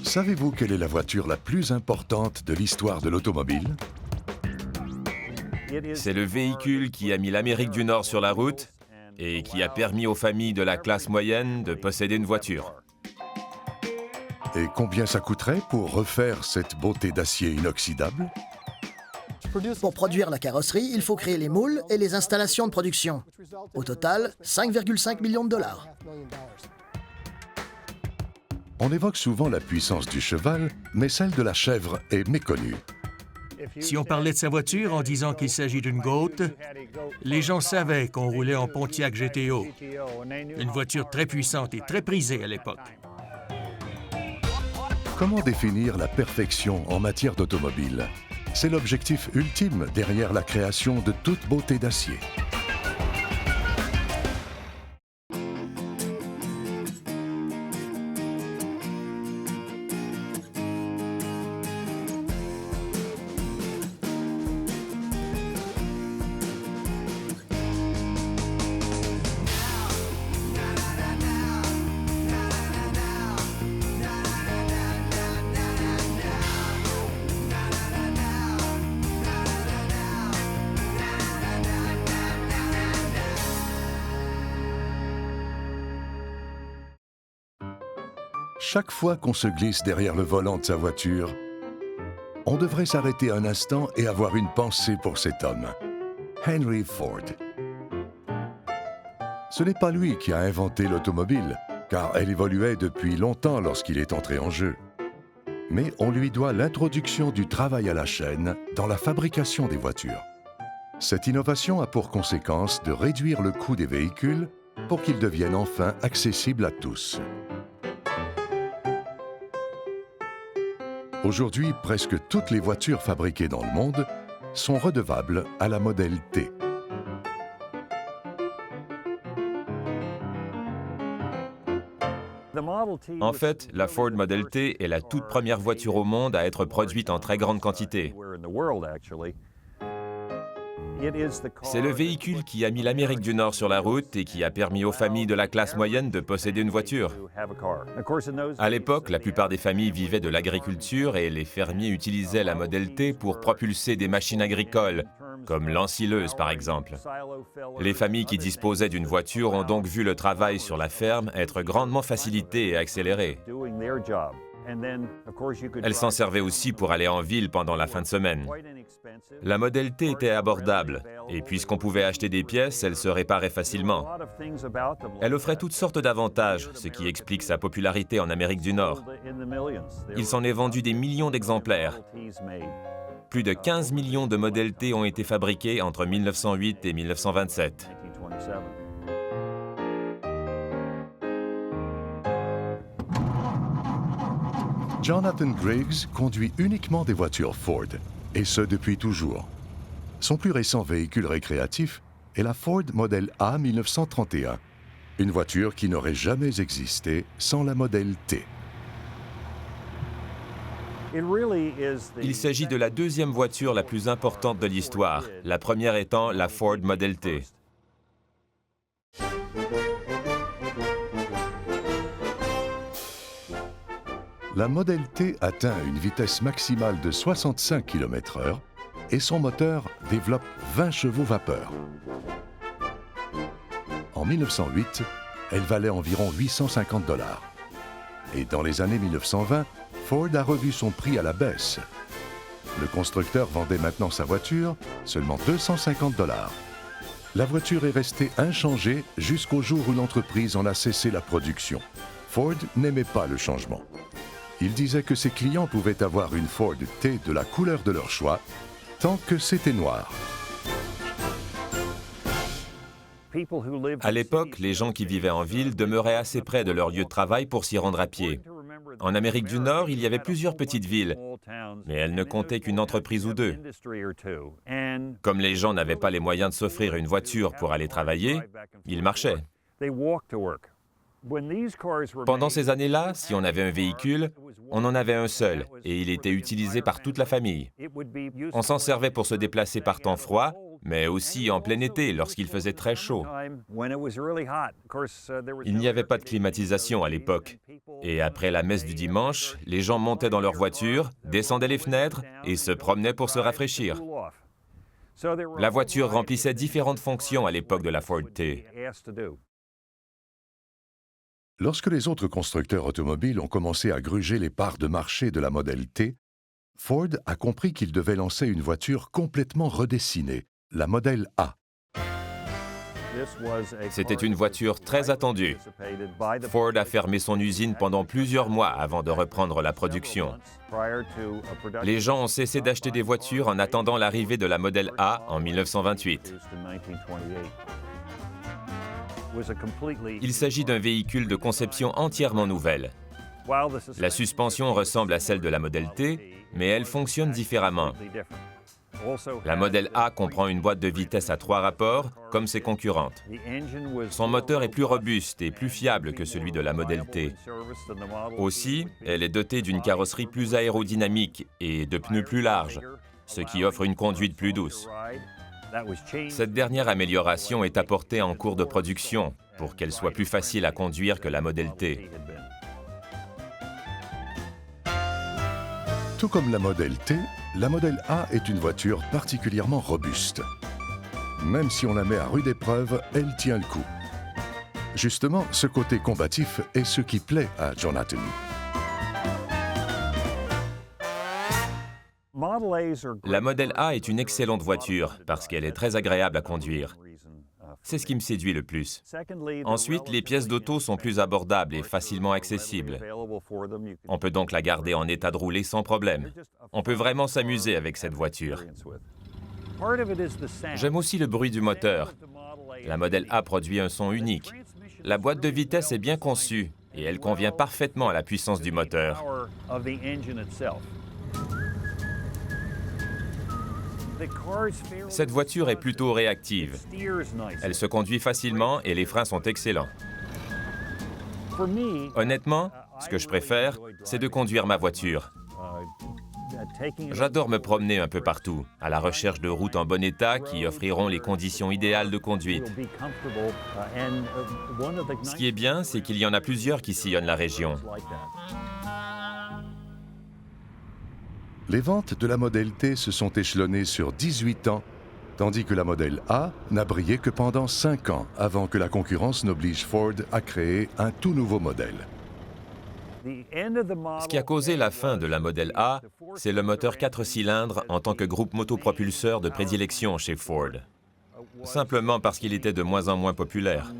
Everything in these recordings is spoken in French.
Savez-vous quelle est la voiture la plus importante de l'histoire de l'automobile? C'est le véhicule qui a mis l'Amérique du Nord sur la route et qui a permis aux familles de la classe moyenne de posséder une voiture. Et combien ça coûterait pour refaire cette beauté d'acier inoxydable? Pour produire la carrosserie, il faut créer les moules et les installations de production. Au total, 5,5 millions de dollars. On évoque souvent la puissance du cheval, mais celle de la chèvre est méconnue. Si on parlait de sa voiture en disant qu'il s'agit d'une Goat, les gens savaient qu'on roulait en Pontiac GTO, une voiture très puissante et très prisée à l'époque. Comment définir la perfection en matière d'automobile? C'est l'objectif ultime derrière la création de toute beauté d'acier. Chaque fois qu'on se glisse derrière le volant de sa voiture, on devrait s'arrêter un instant et avoir une pensée pour cet homme, Henry Ford. Ce n'est pas lui qui a inventé l'automobile, car elle évoluait depuis longtemps lorsqu'il est entré en jeu. Mais on lui doit l'introduction du travail à la chaîne dans la fabrication des voitures. Cette innovation a pour conséquence de réduire le coût des véhicules pour qu'ils deviennent enfin accessibles à tous. Aujourd'hui, presque toutes les voitures fabriquées dans le monde sont redevables à la modèle T. En fait, la Ford Model T est la toute première voiture au monde à être produite en très grande quantité. C'est le véhicule qui a mis l'Amérique du Nord sur la route et qui a permis aux familles de la classe moyenne de posséder une voiture. À l'époque, la plupart des familles vivaient de l'agriculture et les fermiers utilisaient la Model T pour propulser des machines agricoles, comme l'ensileuse par exemple. Les familles qui disposaient d'une voiture ont donc vu le travail sur la ferme être grandement facilité et accéléré. Elles s'en servaient aussi pour aller en ville pendant la fin de semaine. La Model T était abordable, et puisqu'on pouvait acheter des pièces, elle se réparait facilement. Elle offrait toutes sortes d'avantages, ce qui explique sa popularité en Amérique du Nord. Il s'en est vendu des millions d'exemplaires. Plus de 15 millions de Model T ont été fabriqués entre 1908 et 1927. Jonathan Griggs conduit uniquement des voitures Ford, et ce depuis toujours. Son plus récent véhicule récréatif est la Ford Model A 1931, une voiture qui n'aurait jamais existé sans la Model T. Il s'agit de la deuxième voiture la plus importante de l'histoire, la première étant la Ford Model T. La Model T atteint une vitesse maximale de 65 km/h et son moteur développe 20 chevaux vapeur. En 1908, elle valait environ 850 $. Et dans les années 1920, Ford a revu son prix à la baisse. Le constructeur vendait maintenant sa voiture seulement 250 $. La voiture est restée inchangée jusqu'au jour où l'entreprise en a cessé la production. Ford n'aimait pas le changement. Il disait que ses clients pouvaient avoir une Ford T de la couleur de leur choix, tant que c'était noir. À l'époque, les gens qui vivaient en ville demeuraient assez près de leur lieu de travail pour s'y rendre à pied. En Amérique du Nord, il y avait plusieurs petites villes, mais elles ne comptaient qu'une entreprise ou deux. Comme les gens n'avaient pas les moyens de s'offrir une voiture pour aller travailler, ils marchaient. Pendant ces années-là, si on avait un véhicule, on en avait un seul et il était utilisé par toute la famille. On s'en servait pour se déplacer par temps froid mais aussi en plein été lorsqu'il faisait très chaud. Il n'y avait pas de climatisation à l'époque. Et après la messe du dimanche, les gens montaient dans leur voiture, descendaient les fenêtres et se promenaient pour se rafraîchir. La voiture remplissait différentes fonctions à l'époque de la Ford T. Lorsque les autres constructeurs automobiles ont commencé à gruger les parts de marché de la Model T, Ford a compris qu'il devait lancer une voiture complètement redessinée, la Model A. C'était une voiture très attendue. Ford a fermé son usine pendant plusieurs mois avant de reprendre la production. Les gens ont cessé d'acheter des voitures en attendant l'arrivée de la Model A en 1928. Il s'agit d'un véhicule de conception entièrement nouvelle. La suspension ressemble à celle de la Model T, mais elle fonctionne différemment. La Model A comprend une boîte de vitesse à 3 rapports, comme ses concurrentes. Son moteur est plus robuste et plus fiable que celui de la Model T. Aussi, elle est dotée d'une carrosserie plus aérodynamique et de pneus plus larges, ce qui offre une conduite plus douce. Cette dernière amélioration est apportée en cours de production pour qu'elle soit plus facile à conduire que la Model T. Tout comme la Model T, la Model A est une voiture particulièrement robuste. Même si on la met à rude épreuve, elle tient le coup. Justement, ce côté combatif est ce qui plaît à Jonathan. La Model A est une excellente voiture parce qu'elle est très agréable à conduire. C'est ce qui me séduit le plus. Ensuite, les pièces d'auto sont plus abordables et facilement accessibles. On peut donc la garder en état de rouler sans problème. On peut vraiment s'amuser avec cette voiture. J'aime aussi le bruit du moteur. La Model A produit un son unique. La boîte de vitesse est bien conçue et elle convient parfaitement à la puissance du moteur. Cette voiture est plutôt réactive. Elle se conduit facilement et les freins sont excellents. Honnêtement, ce que je préfère, c'est de conduire ma voiture. J'adore me promener un peu partout, à la recherche de routes en bon état qui offriront les conditions idéales de conduite. Ce qui est bien, c'est qu'il y en a plusieurs qui sillonnent la région. Les ventes de la Model T se sont échelonnées sur 18 ans, tandis que la Model A n'a brillé que pendant 5 ans avant que la concurrence n'oblige Ford à créer un tout nouveau modèle. Ce qui a causé la fin de la Model A, c'est le moteur 4 cylindres en tant que groupe motopropulseur de prédilection chez Ford. Simplement parce qu'il était de moins en moins populaire.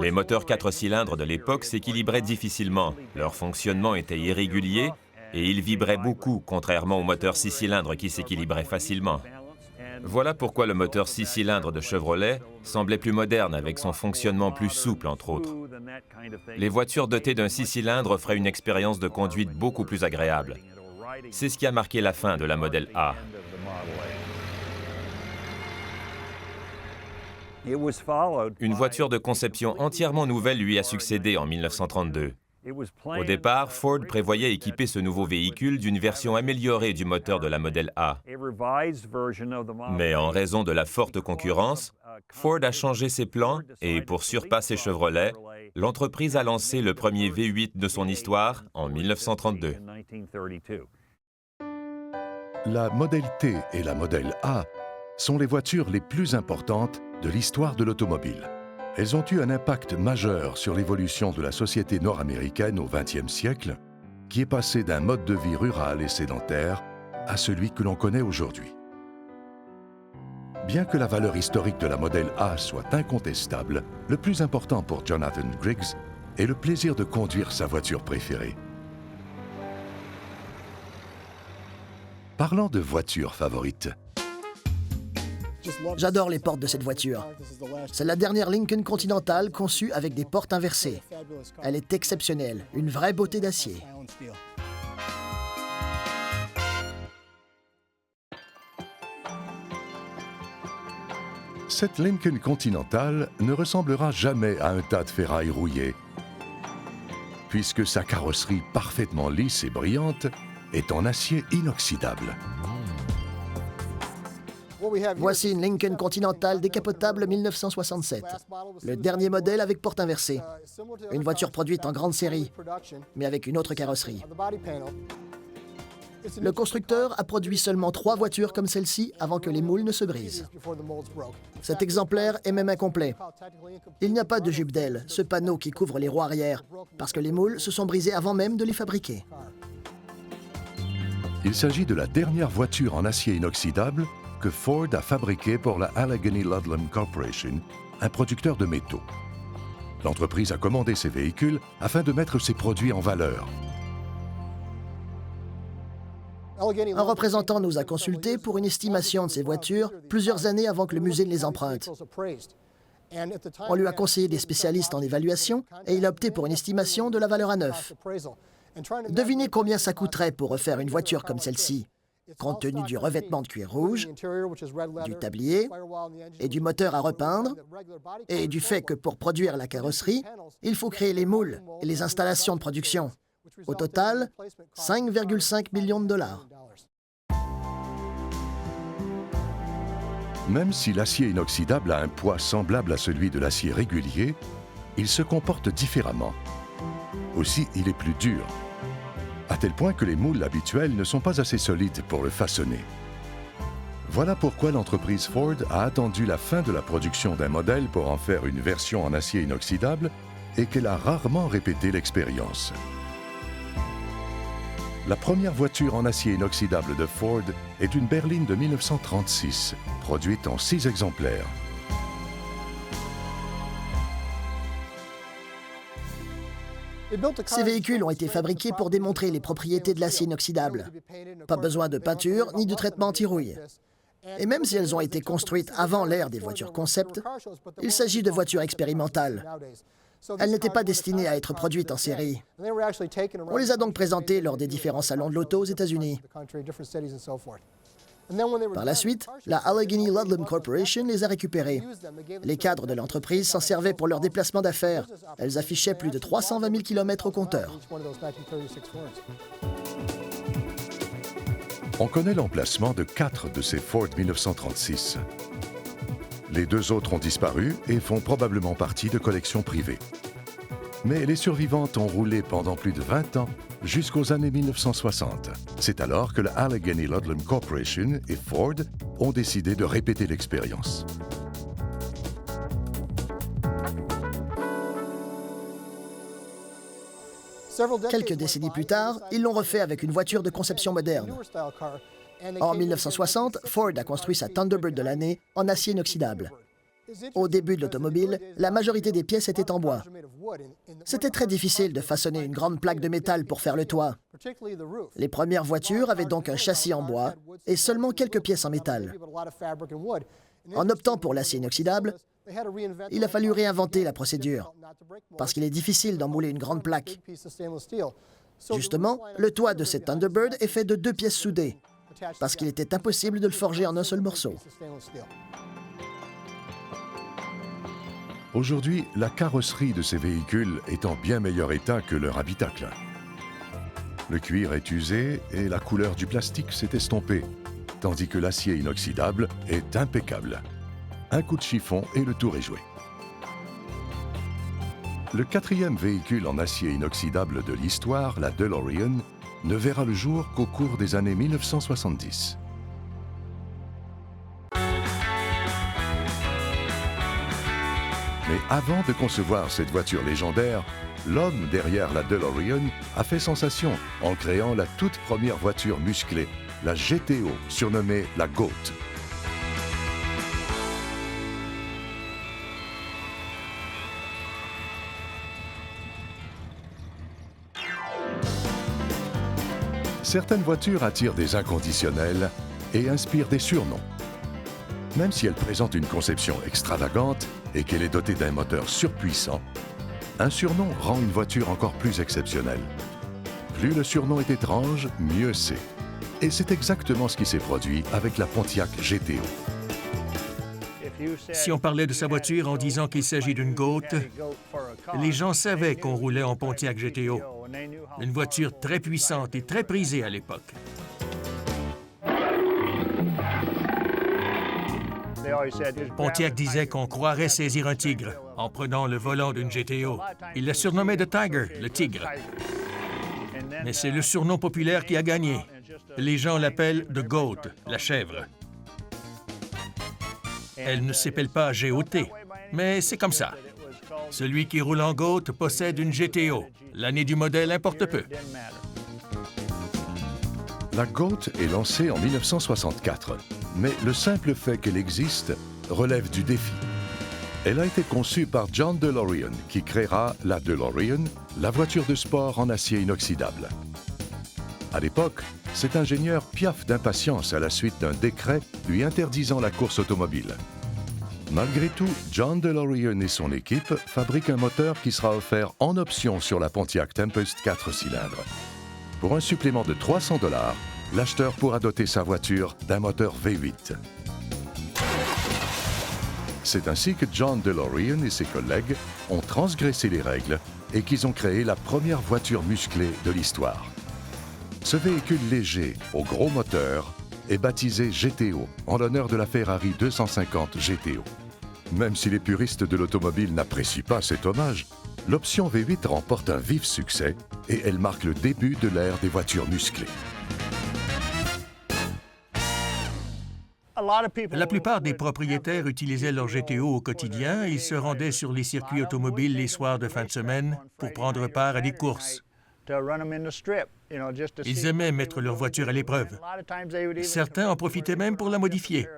Les moteurs 4 cylindres de l'époque s'équilibraient difficilement. Leur fonctionnement était irrégulier et ils vibraient beaucoup, contrairement aux moteurs 6 cylindres qui s'équilibraient facilement. Voilà pourquoi le moteur 6 cylindres de Chevrolet semblait plus moderne avec son fonctionnement plus souple, entre autres. Les voitures dotées d'un 6 cylindres offraient une expérience de conduite beaucoup plus agréable. C'est ce qui a marqué la fin de la Model A. Une voiture de conception entièrement nouvelle lui a succédé en 1932. Au départ, Ford prévoyait équiper ce nouveau véhicule d'une version améliorée du moteur de la Model A. Mais en raison de la forte concurrence, Ford a changé ses plans et pour surpasser Chevrolet, l'entreprise a lancé le premier V8 de son histoire en 1932. La Model T et la Model A sont les voitures les plus importantes de l'histoire de l'automobile. Elles ont eu un impact majeur sur l'évolution de la société nord-américaine au XXe siècle, qui est passée d'un mode de vie rural et sédentaire à celui que l'on connaît aujourd'hui. Bien que la valeur historique de la Model A soit incontestable, le plus important pour Jonathan Griggs est le plaisir de conduire sa voiture préférée. Parlant de voitures favorites, J'adore les portes de cette voiture. C'est la dernière Lincoln Continental conçue avec des portes inversées. Elle est exceptionnelle, une vraie beauté d'acier. cette Lincoln Continental ne ressemblera jamais à un tas de ferraille rouillées, puisque sa carrosserie parfaitement lisse et brillante est en acier inoxydable. Voici une Lincoln Continental décapotable 1967, le dernier modèle avec porte inversée. Une voiture produite en grande série, mais avec une autre carrosserie. Le constructeur a produit seulement 3 voitures comme celle-ci avant que les moules ne se brisent. Cet exemplaire est même incomplet. Il n'y a pas de jupe d'aile, ce panneau qui couvre les roues arrière, parce que les moules se sont brisés avant même de les fabriquer. Il s'agit de la dernière voiture en acier inoxydable que Ford a fabriquée pour la Allegheny Ludlam Corporation, un producteur de métaux. L'entreprise a commandé ces véhicules afin de mettre ses produits en valeur. Un représentant nous a consultés pour une estimation de ces voitures plusieurs années avant que le musée ne les emprunte. On lui a conseillé des spécialistes en évaluation et il a opté pour une estimation de la valeur à neuf. Devinez combien ça coûterait pour refaire une voiture comme celle-ci, compte tenu du revêtement de cuir rouge, du tablier et du moteur à repeindre, et du fait que pour produire la carrosserie, il faut créer les moules et les installations de production. Au total, 5,5 millions de dollars. Même si l'acier inoxydable a un poids semblable à celui de l'acier régulier, il se comporte différemment. Aussi, il est plus dur, à tel point que les moules habituels ne sont pas assez solides pour le façonner. Voilà pourquoi l'entreprise Ford a attendu la fin de la production d'un modèle pour en faire une version en acier inoxydable et qu'elle a rarement répété l'expérience. La première voiture en acier inoxydable de Ford est une berline de 1936, produite en 6 exemplaires. Ces véhicules ont été fabriqués pour démontrer les propriétés de l'acier inoxydable. Pas besoin de peinture ni de traitement anti-rouille. Et même si elles ont été construites avant l'ère des voitures concept, il s'agit de voitures expérimentales. Elles n'étaient pas destinées à être produites en série. On les a donc présentées lors des différents salons de l'auto aux États-Unis. Par la suite, la Allegheny Ludlam Corporation les a récupérées. Les cadres de l'entreprise s'en servaient pour leurs déplacements d'affaires. Elles affichaient plus de 320 000 km au compteur. On connaît l'emplacement de 4 de ces Ford 1936. Les 2 autres ont disparu et font probablement partie de collections privées. Mais les survivantes ont roulé pendant plus de 20 ans, jusqu'aux années 1960. C'est alors que la Allegheny Ludlam Corporation et Ford ont décidé de répéter l'expérience. Quelques décennies plus tard, ils l'ont refait avec une voiture de conception moderne. En 1960, Ford a construit sa Thunderbird de l'année en acier inoxydable. Au début de l'automobile, la majorité des pièces étaient en bois. C'était très difficile de façonner une grande plaque de métal pour faire le toit. Les premières voitures avaient donc un châssis en bois et seulement quelques pièces en métal. En optant pour l'acier inoxydable, il a fallu réinventer la procédure, parce qu'il est difficile d'en mouler une grande plaque. Justement, le toit de cette Thunderbird est fait de 2 pièces soudées, parce qu'il était impossible de le forger en un seul morceau. Aujourd'hui, la carrosserie de ces véhicules est en bien meilleur état que leur habitacle. Le cuir est usé et la couleur du plastique s'est estompée, tandis que l'acier inoxydable est impeccable. Un coup de chiffon et le tour est joué. Le 4e véhicule en acier inoxydable de l'histoire, la DeLorean, ne verra le jour qu'au cours des années 1970. Mais avant de concevoir cette voiture légendaire, l'homme derrière la DeLorean a fait sensation en créant la toute première voiture musclée, la GTO, surnommée la GOAT. Certaines voitures attirent des inconditionnels et inspirent des surnoms. Même si elle présente une conception extravagante et qu'elle est dotée d'un moteur surpuissant, un surnom rend une voiture encore plus exceptionnelle. Plus le surnom est étrange, mieux c'est. Et c'est exactement ce qui s'est produit avec la Pontiac GTO. Si on parlait de sa voiture en disant qu'il s'agit d'une GOAT, les gens savaient qu'on roulait en Pontiac GTO. Une voiture très puissante et très prisée à l'époque. Pontiac disait qu'on croirait saisir un tigre en prenant le volant d'une GTO. Il la surnommait The Tiger, le tigre. Mais c'est le surnom populaire qui a gagné. Les gens l'appellent The Goat, la chèvre. Elle ne s'appelle pas GOT, mais c'est comme ça. Celui qui roule en Goat possède une GTO. L'année du modèle importe peu. La Goat est lancée en 1964, mais le simple fait qu'elle existe relève du défi. Elle a été conçue par John DeLorean, qui créera la DeLorean, la voiture de sport en acier inoxydable. À l'époque, cet ingénieur piaffe d'impatience à la suite d'un décret lui interdisant la course automobile. Malgré tout, John DeLorean et son équipe fabriquent un moteur qui sera offert en option sur la Pontiac Tempest 4 cylindres. Pour un supplément de 300 $, l'acheteur pourra doter sa voiture d'un moteur V8. C'est ainsi que John DeLorean et ses collègues ont transgressé les règles et qu'ils ont créé la première voiture musclée de l'histoire. Ce véhicule léger, au gros moteur, est baptisé GTO, en l'honneur de la Ferrari 250 GTO. Même si les puristes de l'automobile n'apprécient pas cet hommage, l'option V8 remporte un vif succès et elle marque le début de l'ère des voitures musclées. La plupart des propriétaires utilisaient leur GTO au quotidien et se rendaient sur les circuits automobiles les soirs de fin de semaine pour prendre part à des courses. Ils aimaient mettre leur voiture à l'épreuve. Certains en profitaient même pour la modifier.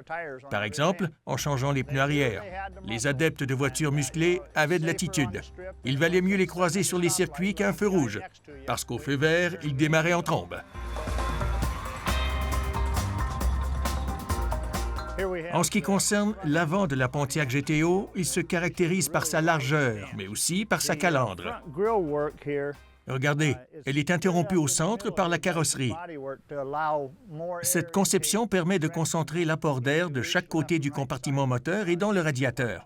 Par exemple, en changeant les pneus arrière. Les adeptes de voitures musclées avaient de l'attitude. Il valait mieux les croiser sur les circuits qu'à un feu rouge, parce qu'au feu vert, ils démarraient en trombe. En ce qui concerne l'avant de la Pontiac GTO, il se caractérise par sa largeur, mais aussi par sa calandre. Regardez, elle est interrompue au centre par la carrosserie. Cette conception permet de concentrer l'apport d'air de chaque côté du compartiment moteur et dans le radiateur.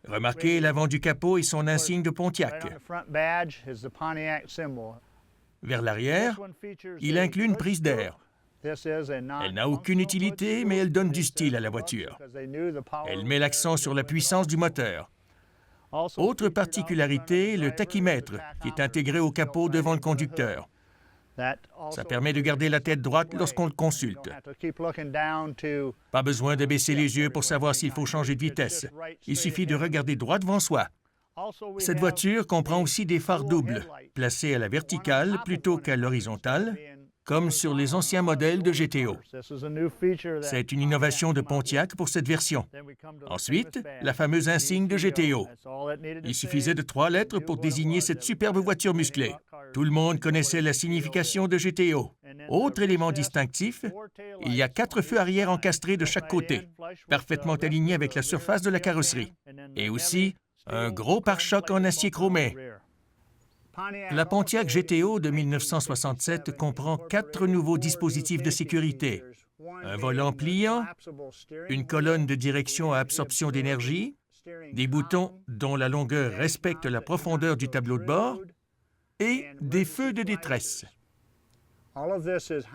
Remarquez l'avant du capot et son insigne de Pontiac. Vers l'arrière, il inclut une prise d'air. Elle n'a aucune utilité, mais elle donne du style à la voiture. Elle met l'accent sur la puissance du moteur. Autre particularité, le tachymètre, qui est intégré au capot devant le conducteur. Ça permet de garder la tête droite lorsqu'on le consulte. Pas besoin de baisser les yeux pour savoir s'il faut changer de vitesse. Il suffit de regarder droit devant soi. Cette voiture comprend aussi des phares doubles, placés à la verticale plutôt qu'à l'horizontale, comme sur les anciens modèles de GTO. C'est une innovation de Pontiac pour cette version. Ensuite, la fameuse insigne de GTO. Il suffisait de 3 lettres pour désigner cette superbe voiture musclée. Tout le monde connaissait la signification de GTO. Autre élément distinctif, il y a 4 feux arrière encastrés de chaque côté, parfaitement alignés avec la surface de la carrosserie. Et aussi, un gros pare-choc en acier chromé. La Pontiac GTO de 1967 comprend 4 nouveaux dispositifs de sécurité. Un volant pliant, une colonne de direction à absorption d'énergie, des boutons dont la longueur respecte la profondeur du tableau de bord et des feux de détresse.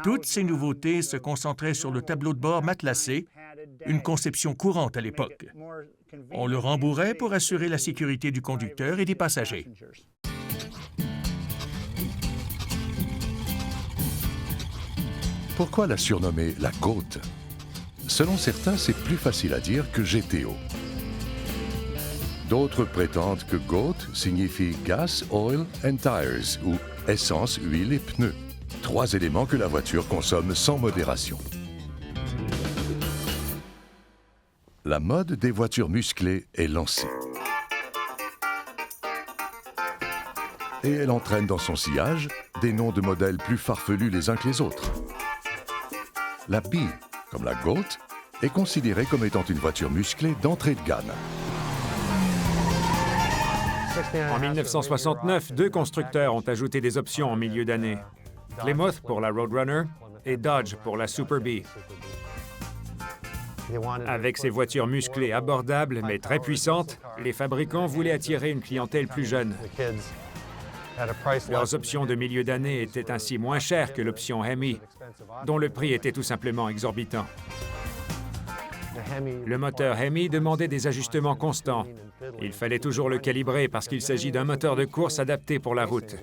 Toutes ces nouveautés se concentraient sur le tableau de bord matelassé, une conception courante à l'époque. On le rembourrait pour assurer la sécurité du conducteur et des passagers. Pourquoi la surnommer la Goat? Selon certains, c'est plus facile à dire que GTO. D'autres prétendent que Goat signifie Gas, Oil and Tires, ou essence, huile et pneus. 3 éléments que la voiture consomme sans modération. La mode des voitures musclées est lancée. Et elle entraîne dans son sillage des noms de modèles plus farfelus les uns que les autres. La B, comme la Goat, est considérée comme étant une voiture musclée d'entrée de gamme. En 1969, 2 constructeurs ont ajouté des options en milieu d'année. Plymouth pour la Roadrunner et Dodge pour la Super B. Avec ces voitures musclées abordables mais très puissantes, les fabricants voulaient attirer une clientèle plus jeune. Leurs options de milieu d'année étaient ainsi moins chères que l'option Hemi, dont le prix était tout simplement exorbitant. Le moteur Hemi demandait des ajustements constants. Il fallait toujours le calibrer parce qu'il s'agit d'un moteur de course adapté pour la route.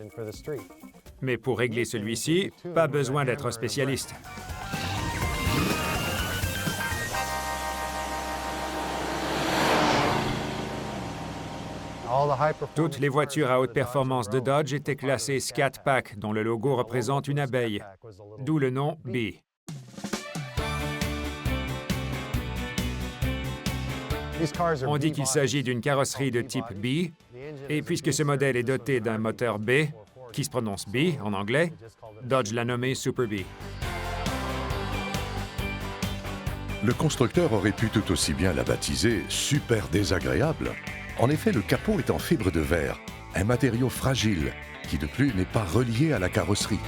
Mais pour régler celui-ci, pas besoin d'être spécialiste. Toutes les voitures à haute performance de Dodge étaient classées Scat Pack, dont le logo représente une abeille, d'où le nom Bee. On dit qu'il s'agit d'une carrosserie de type B, et puisque ce modèle est doté d'un moteur B, qui se prononce B en anglais, Dodge l'a nommé Super B. Le constructeur aurait pu tout aussi bien la baptiser Super désagréable. En effet, le capot est en fibre de verre, un matériau fragile qui de plus n'est pas relié à la carrosserie.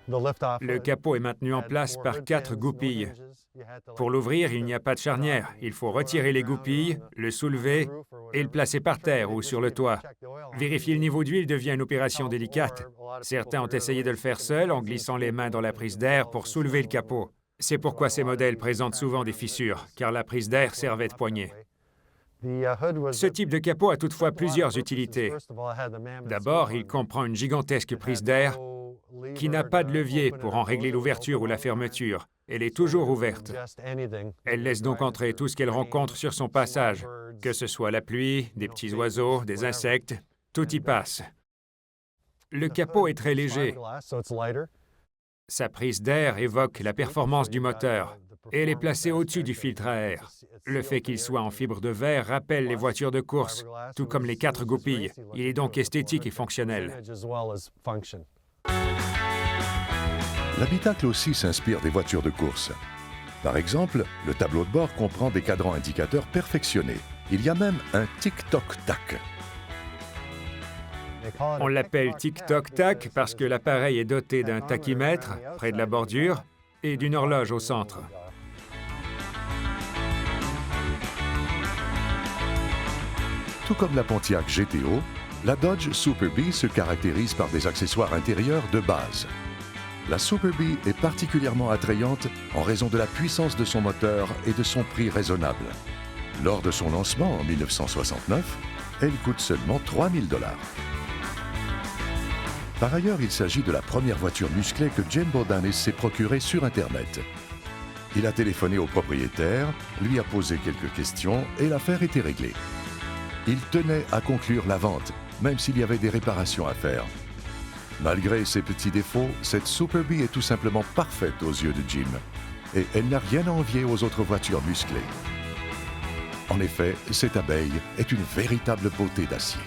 Le capot est maintenu en place par 4 goupilles. Pour l'ouvrir, il n'y a pas de charnière. Il faut retirer les goupilles, le soulever et le placer par terre ou sur le toit. Vérifier le niveau d'huile devient une opération délicate. Certains ont essayé de le faire seuls en glissant les mains dans la prise d'air pour soulever le capot. C'est pourquoi ces modèles présentent souvent des fissures, car la prise d'air servait de poignée. Ce type de capot a toutefois plusieurs utilités. D'abord, il comprend une gigantesque prise d'air qui n'a pas de levier pour en régler l'ouverture ou la fermeture. Elle est toujours ouverte. Elle laisse donc entrer tout ce qu'elle rencontre sur son passage, que ce soit la pluie, des petits oiseaux, des insectes, tout y passe. Le capot est très léger. Sa prise d'air évoque la performance du moteur et elle est placée au-dessus du filtre à air. Le fait qu'il soit en fibre de verre rappelle les voitures de course, tout comme les 4 goupilles. Il est donc esthétique et fonctionnel. L'habitacle aussi s'inspire des voitures de course. Par exemple, le tableau de bord comprend des cadrans indicateurs perfectionnés. Il y a même un tic-toc-tac. On l'appelle tic-toc-tac parce que l'appareil est doté d'un tachymètre près de la bordure et d'une horloge au centre. Tout comme la Pontiac GTO, la Dodge Super B se caractérise par des accessoires intérieurs de base. La Super B est particulièrement attrayante en raison de la puissance de son moteur et de son prix raisonnable. Lors de son lancement en 1969, elle coûte seulement 3 000 $. Par ailleurs, il s'agit de la première voiture musclée que Jim Bodanis s'est procurée sur Internet. Il a téléphoné au propriétaire, lui a posé quelques questions et l'affaire était réglée. Il tenait à conclure la vente, même s'il y avait des réparations à faire. Malgré ses petits défauts, cette Super B est tout simplement parfaite aux yeux de Jim. Et elle n'a rien à envier aux autres voitures musclées. En effet, cette abeille est une véritable beauté d'acier.